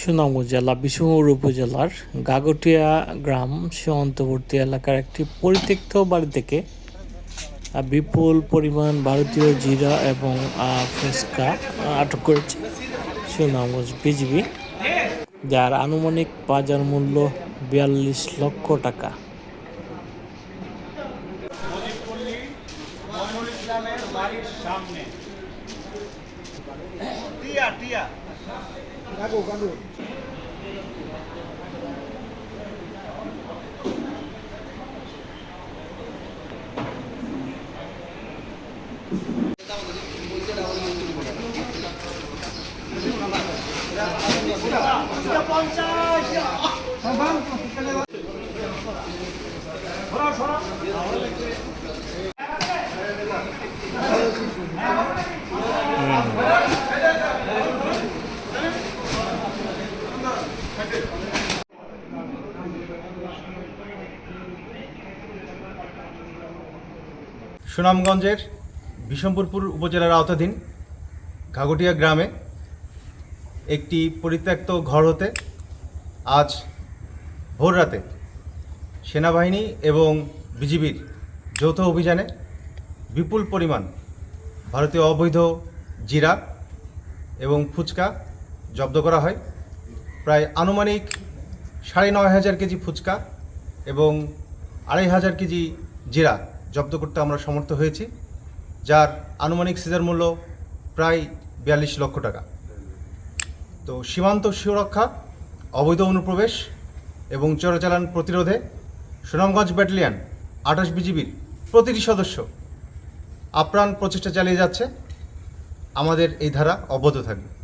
সুনামগঞ্জ জেলা বিষ্ণুপুর উপজেলার গাগটিয়া গ্রাম সীমান্তবর্তী এলাকার একটি পরিত্যক্ত বাড়ি থেকে বিপুল পরিমাণ ভারতীয় জিরা এবং ফুচকা আটক করেছে সুনামগঞ্জ বিজিবি, যার আনুমানিক বাজার মূল্য ৪২ লক্ষ টাকা। সুনামগঞ্জের বিষ্ণুপুর উপজেলার আওতাধীন গাগটিয়া গ্রামে একটি পরিত্যক্ত ঘর হতে আজ ভোররাতে সেনাবাহিনী এবং বিজিবির যৌথ অভিযানে বিপুল পরিমাণ ভারতীয় অবৈধ জিরা এবং ফুচকা জব্দ করা হয়। প্রায় আনুমানিক ৯,৫০০ কেজি ফুচকা এবং ২,৫০০ কেজি জিরা জব্দ করতে আমরা সমর্থ হয়েছি, যার আনুমানিক সিজার মূল্য প্রায় ৪২ লক্ষ টাকা। তো সীমান্ত সুরক্ষা, অবৈধ অনুপ্রবেশ এবং চোরাচালান প্রতিরোধে সুনামগঞ্জ ব্যাটালিয়ন ২৮ বিজিবির প্রতিটি সদস্য আপ্রাণ প্রচেষ্টা চালিয়ে যাচ্ছে। আমাদের এই ধারা অব্যাহত থাকবে।